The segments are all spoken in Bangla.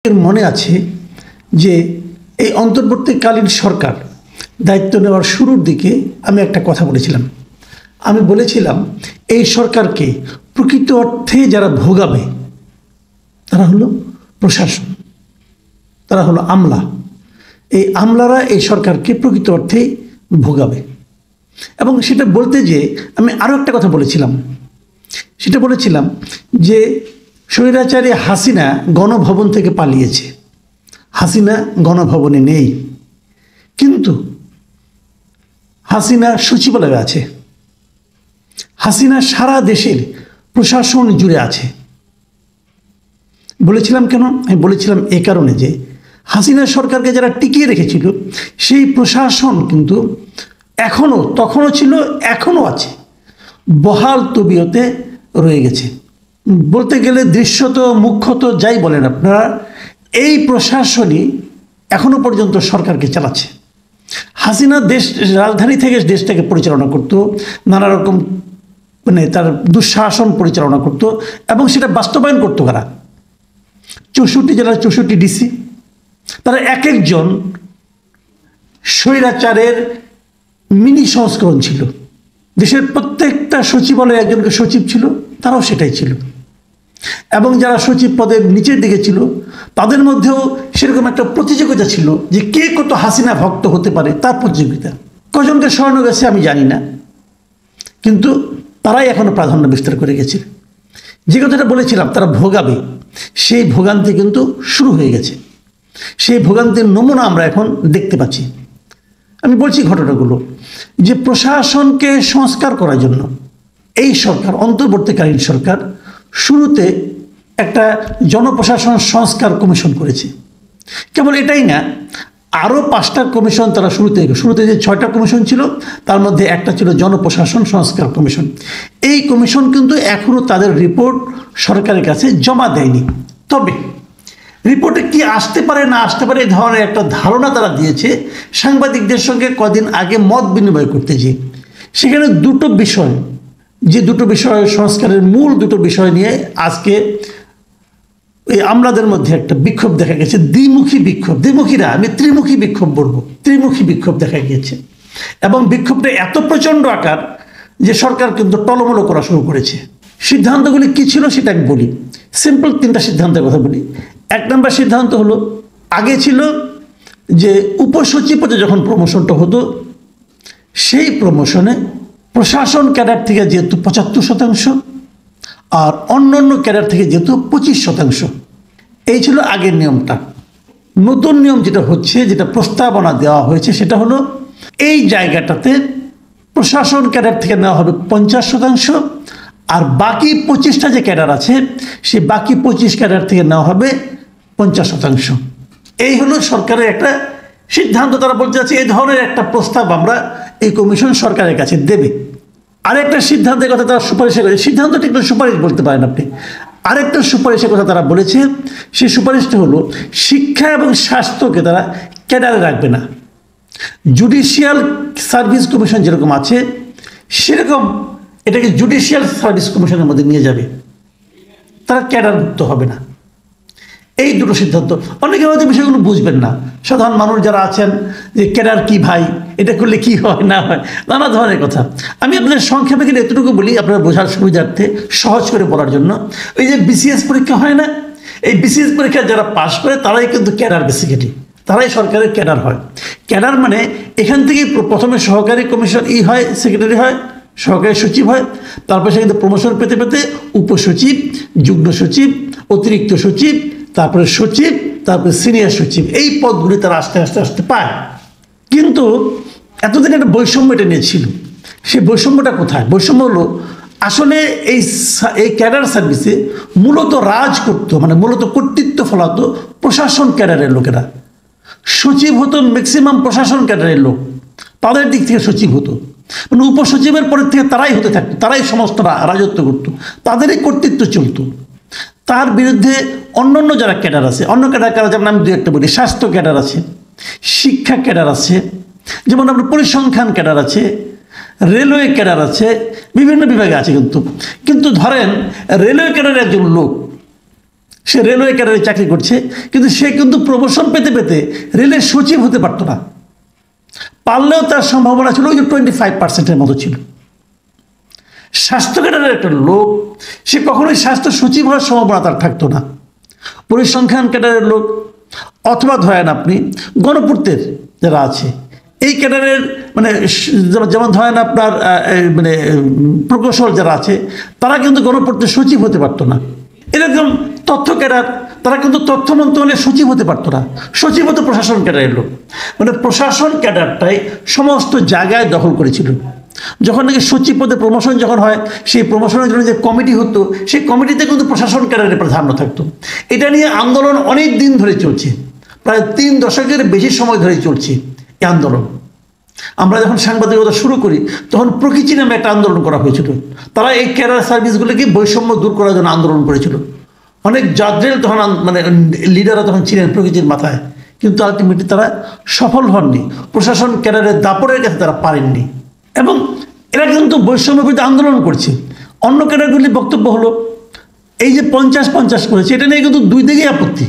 এর মনে আছে যে এই অন্তর্বর্তীকালীন সরকার দায়িত্ব নেওয়ার শুরুর দিকে আমি একটা কথা বলেছিলাম। আমি বলেছিলাম এই সরকারকে প্রকৃত অর্থে যারা ভোগাবে তারা হলো প্রশাসন, তারা হলো আমলা। এই আমলারা এই সরকারকে প্রকৃত অর্থেই ভোগাবে। এবং সেটা বলতে যে আমি আরও একটা কথা বলেছিলাম, সেটা বলেছিলাম যে স্বৈরাচারী হাসিনা গণভবন থেকে পালিয়েছে। হাসিনা গণভবনে নেই, কিন্তু হাসিনা সচিবালয়ে আছে। হাসিনা সারা দেশের প্রশাসন জুড়ে আছে। বলেছিলাম কেন? আমি বলেছিলাম এ কারণে যে হাসিনা সরকারকে যারা টিকিয়ে রেখেছিল সেই প্রশাসন কিন্তু এখনও, তখনও ছিল, এখনও আছে, বহাল তবিয়তে রয়ে গেছে। বলতে গেলে দৃশ্যত মুখ্যত যাই বলেন আপনারা, এই প্রশাসনই এখনো পর্যন্ত সরকারকে চালাচ্ছে। হাসিনা রাজধানী থেকে দেশটাকে পরিচালনা করত, নানা রকম তার দুঃশাসন পরিচালনা করত, এবং সেটা বাস্তবায়ন করতো কারা? 64 জেলার 64 ডিসি। তারা এক একজন স্বৈরাচারের মিনি সংস্করণ ছিল। দেশের প্রত্যেকটা সচিবালয়ে একজনকে সচিব ছিল, তারাও সেটাই ছিল। এবং যারা সচিব পদের নিচের দিকে ছিল তাদের মধ্যেও সেরকম একটা প্রতিযোগিতা ছিল যে কে কত হাসিনা ভক্ত হতে পারে, তার প্রতিযোগিতা। কজনকে সরানো গেছে আমি জানি না, কিন্তু তারাই এখনো প্রাধান্য বিস্তার করে গেছে। যে কথাটা বলেছিলাম তারা ভোগাবে, সেই ভোগান্তি কিন্তু শুরু হয়ে গেছে। সেই ভোগান্তির নমুনা আমরা এখন দেখতে পাচ্ছি। আমি বলছি ঘটনাগুলো যে প্রশাসনকে সংস্কার করার জন্য এই সরকার, অন্তর্বর্তীকালীন সরকার, শুরুতে একটা জনপ্রশাসন সংস্কার কমিশন করেছে। কেবল এটাই না, আরও 5টা কমিশন তারা শুরুতে যে 6টা কমিশন ছিল তার মধ্যে একটা ছিল জনপ্রশাসন সংস্কার কমিশন। এই কমিশন কিন্তু এখনও তাদের রিপোর্ট সরকারের কাছে জমা দেয়নি। তবে রিপোর্টে কি আসতে পারে না আসতে পারে এই ধরনের একটা ধারণা তারা দিয়েছে সাংবাদিকদের সঙ্গে কদিন আগে মত বিনিময় করতে যেয়ে। সেখানে দুটো বিষয়, যে দুটো বিষয় সংস্কারের মূল দুটো বিষয় নিয়ে আজকে এই আমলাদের মধ্যে একটা বিক্ষোভ দেখা গেছে। দ্বিমুখী বিক্ষোভ, দ্বিমুখীরা, আমি ত্রিমুখী বিক্ষোভ বলবো, ত্রিমুখী বিক্ষোভ দেখা গিয়েছে। এবং বিক্ষোভটা এত প্রচণ্ড আকার যে সরকার কিন্তু টলমলো করা শুরু করেছে। সিদ্ধান্তগুলি কী ছিল সেটা আমি বলি। সিম্পল 3টা সিদ্ধান্তের কথা বলি। 1 নম্বর সিদ্ধান্ত হলো, আগে ছিল যে উপসচিব পদে যখন প্রমোশনটা হতো সেই প্রমোশনে প্রশাসন ক্যাডার থেকে যেহেতু 75%, আর অন্য ক্যাডার থেকে যেহেতু 25%। এই ছিল আগের নিয়মটা। নতুন নিয়ম যেটা হচ্ছে, যেটা প্রস্তাবনা দেওয়া হয়েছে, সেটা হলো এই জায়গাটাতে প্রশাসন ক্যাডার থেকে নেওয়া হবে 50%, আর বাকি 25টা যে ক্যাডার আছে সেই বাকি 25 ক্যাডার থেকে নেওয়া হবে 50%। এই হলো সরকারের একটা সিদ্ধান্ত। তারা বলতে চাচ্ছে এই ধরনের একটা প্রস্তাব আমরা এই কমিশন সরকারের কাছে দেবে। আরেকটা সিদ্ধান্তের কথা তারা সুপারিশের করেছে, সিদ্ধান্ত ঠিক সুপারিশ বলতে পারেন আপনি। আরেকটা সুপারিশের কথা তারা বলেছে, সেই সুপারিশটা হলো শিক্ষা এবং স্বাস্থ্যকে তারা ক্যাডারে রাখবে না। জুডিশিয়াল সার্ভিস কমিশন যেরকম আছে সেরকম এটাকে জুডিশিয়াল সার্ভিস কমিশনের মধ্যে নিয়ে যাবে, তারা ক্যাডারভুক্ত হবে না। এই দুটো সিদ্ধান্ত। অনেকে হয়তো বিষয়গুলো বুঝবেন না, সাধারণ মানুষ যারা আছেন, যে ক্যাডার কি ভাই, এটা করলে কি হয় না হয়, নানা ধরনের কথা। আমি আপনাদের সংক্ষেপে কিন্তু এতটুকু বলি আপনারা বোঝার সুবিধার্থে, সহজ করে বলার জন্য। ওই যে বিসিএস পরীক্ষা হয় না, এই বিসিএস পরীক্ষা যারা পাশ করে তারাই কিন্তু ক্যাডার, বেসিক্যালি তারাই সরকারের ক্যাডার হয়। ক্যাডার মানে এখান থেকেই প্রথমে সহকারী কমিশন হয়, সেক্রেটারি হয়, সহকারী সচিব হয়, তারপর সে কিন্তু প্রমোশন পেতে পেতে উপসচিব, যুগ্ম সচিব, অতিরিক্ত সচিব, তারপরে সচিব, তারপরে সিনিয়র সচিব, এই পদগুলি তারা আস্তে আস্তে আস্তে পায়। কিন্তু এতদিন একটা বৈষম্য এটা নিয়েছিল। সেই বৈষম্যটা কোথায়? বৈষম্য হলো আসলে এই ক্যাডার সার্ভিসে মূলত রাজ করতো, মানে মূলত কর্তৃত্ব ফলাতো প্রশাসন ক্যাডারের লোকেরা। সচিব হতো ম্যাক্সিমাম প্রশাসন ক্যাডারের লোক, তাদের দিক থেকে সচিব হতো। মানে উপসচিবের পরের থেকে তারাই হতে থাকতো, তারাই সমস্ত রাজত্ব করতো, তাদেরই কর্তৃত্ব চলতো। তার বিরুদ্ধে অন্য যারা ক্যাডার আছে, অন্য ক্যাডার কারা, যেমন আমি 2-1টা বলি। স্বাস্থ্য ক্যাডার আছে, শিক্ষা ক্যাডার আছে, যেমন আপনার পরিসংখ্যান ক্যাডার আছে, রেলওয়ে ক্যাডার আছে, বিভিন্ন বিভাগে আছে। কিন্তু ধরেন রেলওয়ে ক্যাডারের একজন লোক সে রেলওয়ে ক্যাডারে চাকরি করছে, কিন্তু সে কিন্তু প্রমোশন পেতে পেতে রেলের সচিব হতে পারতো না। পারলেও তার সম্ভাবনা ছিল ওই যে 25% মতো ছিল। স্বাস্থ্য ক্যাডারের একটা লোক, সে কখনোই স্বাস্থ্য সচিব হওয়ার সম্ভাবনা তার থাকতো না। পরিসংখ্যান ক্যাডারের লোক, অথবা ধরেন আপনি গণপূর্তের যারা আছে এই ক্যাডারের মানে যেমন ধরেন আপনার মানে প্রকৌশল যারা আছে তারা কিন্তু গণপূর্তের সচিব হতে পারতো না। এরকম তথ্য ক্যাডার, তারা কিন্তু তথ্য মন্ত্রণালয়ের সচিব হতে পারতো না, সচিব হতো প্রশাসন ক্যাডারের লোক। মানে প্রশাসন ক্যাডারটাই সমস্ত জায়গায় দখল করেছিল। যখন নাকি সচিব পদে প্রমোশন যখন হয়, সেই প্রমোশনের জন্য যে কমিটি হতো, সেই কমিটিতে কিন্তু প্রশাসন ক্যাডারের প্রাধান্য থাকতো। এটা নিয়ে আন্দোলন অনেক দিন ধরে চলছে, প্রায় 3 দশকের বেশি সময় ধরে চলছে এই আন্দোলন। আমরা যখন সাংবাদিকতা শুরু করি তখন প্রকৃতি নামে একটা আন্দোলন করা হয়েছিল। তারা এই ক্যাডার সার্ভিসগুলোকে বৈষম্য দূর করার জন্য আন্দোলন করেছিল। অনেক জাদ্রেল তখন মানে লিডাররা তখন ছিলেন প্রকৃতির মাথায়, কিন্তু আলটিমেটলি তারা সফল হননি, প্রশাসন ক্যাডারের দাপটের কাছে তারা পারেননি। এবং এরা কিন্তু বৈষম্য বিরুদ্ধে আন্দোলন করছে। অন্য ক্যাডারগুলির বক্তব্য হলো এই যে 50-50 করেছে, এটা নিয়ে কিন্তু দুই দিকেই আপত্তি।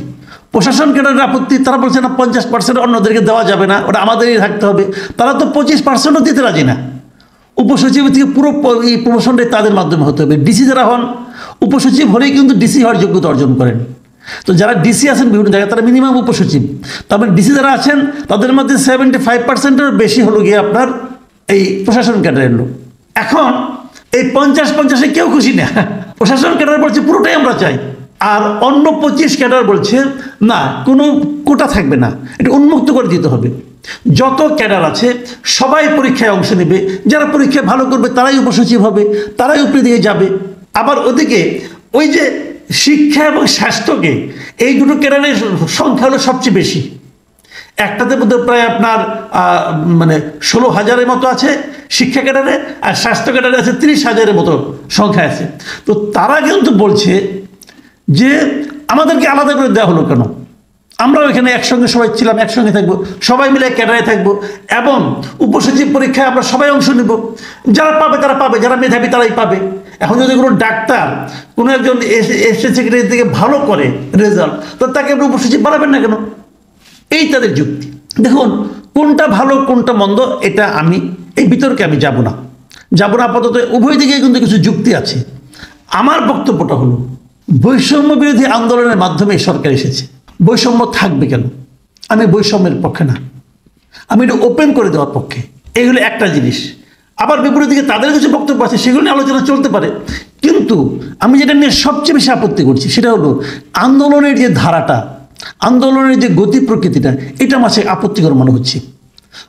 প্রশাসন ক্যাডারের আপত্তি, তারা বলছে না 50% অন্যদেরকে দেওয়া যাবে না, ওটা আমাদেরই থাকতে হবে। তারা তো 25%ও দিতে রাজি না। উপসচিব থেকে পুরো এই প্রমোশনটাই তাদের মাধ্যমে হতে হবে। ডিসি যারা হন, উপসচিব হলেই কিন্তু ডিসি হওয়ার যোগ্যতা অর্জন করেন। তো যারা ডিসি আছেন বিভিন্ন জায়গায় তারা মিনিমাম উপসচিব। তারপরে ডিসি যারা আছেন তাদের মধ্যে 75%-এর বেশি হলো গিয়ে আপনার এই প্রশাসন ক্যাডারের লোক। এখন এই 50-50-এ কেউ খুশি না। প্রশাসন ক্যাডার বলছে পুরোটাই আমরা চাই, আর অন্য 25 ক্যাডার বলছে না, কোনো কোটা থাকবে না, এটা উন্মুক্ত করে দিতে হবে। যত ক্যাডার আছে সবাই পরীক্ষায় অংশ নেবে, যারা পরীক্ষায় ভালো করবে তারাই উপসচিব হবে, তারাই উপরে দিয়ে যাবে। আবার ওদিকে ওই যে শিক্ষা এবং স্বাস্থ্যকে, এই দুটো ক্যাডারের সংখ্যা হলো সবচেয়ে বেশি। একটাতে মধ্যে প্রায় আপনার মানে 16,000-এর মতো আছে শিক্ষা ক্যাডারে, আর স্বাস্থ্য ক্যাডারে আছে 30,000-এর মতো সংখ্যা আছে। তো তারা কিন্তু বলছে যে আমাদেরকে আলাদা করে দেওয়া হলো কেন? আমরাও এখানে একসঙ্গে সবাই ছিলাম, একসঙ্গে থাকবো, সবাই মিলে ক্যাডারে থাকবো, এবং উপসচিব পরীক্ষায় আমরা সবাই অংশ নিব। যারা পাবে তারা পাবে, যারা মেধাবী তারাই পাবে। এখন যদি কোনো ডাক্তার কোনো একজন এসএসসি সেক্রেটারি থেকে ভালো করে রেজাল্ট, তো তাকে আপনি উপসচিব বানাবেন না কেন? এই তাদের যুক্তি। দেখুন কোনটা ভালো কোনটা মন্দ এটা আমি এই বিতর্কে আমি যাব না আপাতত। উভয় দিকে কিন্তু কিছু যুক্তি আছে। আমার বক্তব্যটা হলো বৈষম্য বিরোধী আন্দোলনের মাধ্যমে সরকার এসেছে, বৈষম্য থাকবে কেন? আমি বৈষম্যের পক্ষে না, আমি এটা ওপেন করে দেওয়ার পক্ষে। এগুলো একটা জিনিস। আবার বিপরীত দিকে তাদের কিছু বক্তব্য আছে, সেগুলো নিয়ে আলোচনা চলতে পারে। কিন্তু আমি যেটা নিয়ে সবচেয়ে বেশি আপত্তি করছি সেটা হলো আন্দোলনের যে ধারাটা, আন্দোলনের যে গতি প্রকৃতিটা, এটা আমার কাছে আপত্তিকর মনে হচ্ছে।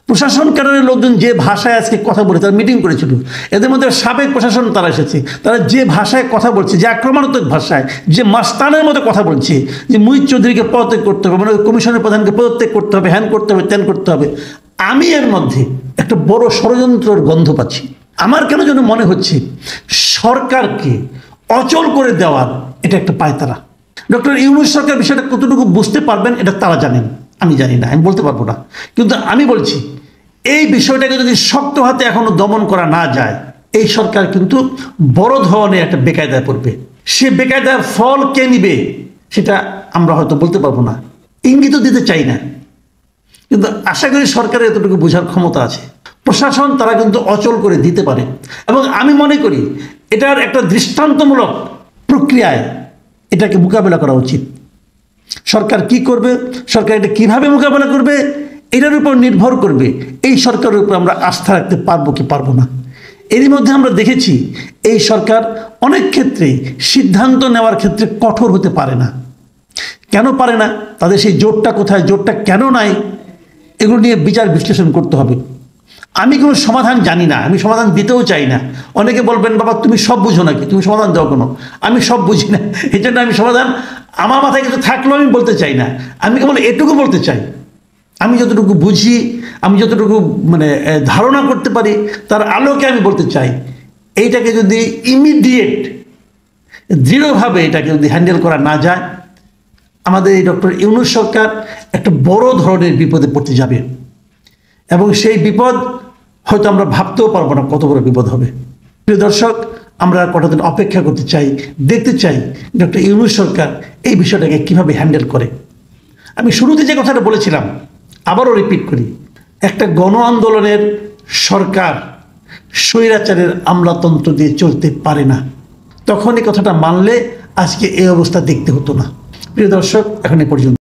প্রশাসন ক্যাডারের লোকজন যে ভাষায় আজকে কথা বলে, তারা মিটিং করেছিল, এদের মধ্যে সাবেক প্রশাসন তারা এসেছে, তারা যে ভাষায় কথা বলছে, যে আক্রমণাত্মক ভাষায়, যে মাস্তানের মতো কথা বলছে, যে মুহিত চৌধুরীকে পদত্যাগ করতে হবে, মানে কমিশনের প্রধানকে পদত্যাগ করতে হবে, হ্যান করতে হবে, ত্যান করতে হবে, আমি এর মধ্যে একটা বড় ষড়যন্ত্রের গন্ধ পাচ্ছি। আমার কেন যেন মনে হচ্ছে সরকারকে অচল করে দেওয়ার এটা একটা পায়তারা। ডক্টর ইউনূস সরকার বিষয়টা কতটুকু বুঝতে পারবেন এটা তারা জানেন, আমি জানি না, আমি বলতে পারবো না। কিন্তু আমি বলছি এই বিষয়টাকে যদি শক্ত হাতে এখনো দমন করা না যায়, এই সরকার কিন্তু বড় ধরনের একটা বেকায়দায় পড়বে। সে বেকায়দার ফল কে নিবে সেটা আমরা হয়তো বলতে পারবো না, ইঙ্গিতও দিতে চাই না। কিন্তু আশা করি সরকারের এতটুকু বোঝার ক্ষমতা আছে। প্রশাসন তারা কিন্তু অচল করে দিতে পারে, এবং আমি মনে করি এটার একটা দৃষ্টান্তমূলক প্রক্রিয়ায় এটাকে মোকাবেলা করা উচিত। সরকার কি করবে, সরকার এটা কিভাবে মোকাবেলা করবে, এটার উপর নির্ভর করবে এই সরকারের উপর আমরা আস্থা রাখতে পারবো কি পারবো না। এরই মধ্যে আমরা দেখেছি এই সরকার অনেক ক্ষেত্রে সিদ্ধান্ত নেওয়ার ক্ষেত্রে কঠোর হতে পারে না। কেন পারে না? তাদের সেই জোরটা কোথায়, জোরটা কেন নাই, এগুলো নিয়ে বিচার বিশ্লেষণ করতে হবে। আমি কোনো সমাধান জানি না, আমি সমাধান দিতেও চাই না। অনেকে বলবেন বাবা তুমি সব বুঝো নাকি, তুমি সমাধান দাও কোনো? আমি সব বুঝি না, এই জন্য আমি সমাধান আমার মাথায় কিছু থাকলেও আমি বলতে চাই না। আমি কেবল এটুকু বলতে চাই, আমি যতটুকু বুঝি, আমি যতটুকু মানে ধারণা করতে পারি, তার আলোকে আমি বলতে চাই এইটাকে যদি ইমিডিয়েট দৃঢ়ভাবে এটাকে যদি হ্যান্ডেল করা না যায়, আমাদের এই ডক্টর ইউনূস সরকার একটা বড় ধরনের বিপদে পড়তে যাবে, এবং সেই বিপদ হয়তো আমরা ভাবতেও পারবো না কত বড় বিপদ হবে। প্রিয় দর্শক, আমরা কটা দিন অপেক্ষা করতে চাই, দেখতে চাই ডক্টর ইউনূস সরকার এই বিষয়টাকে কিভাবে হ্যান্ডেল করে। আমি শুরুতে যে কথাটা বলেছিলাম আবারও রিপিট করি, একটা গণ আন্দোলনের সরকার স্বৈরাচারের আমলাতন্ত্র দিয়ে চলতে পারে না। তখন এই কথাটা মানলে আজকে এই অবস্থা দেখতে হতো না। প্রিয় দর্শক, এখন এ পর্যন্ত।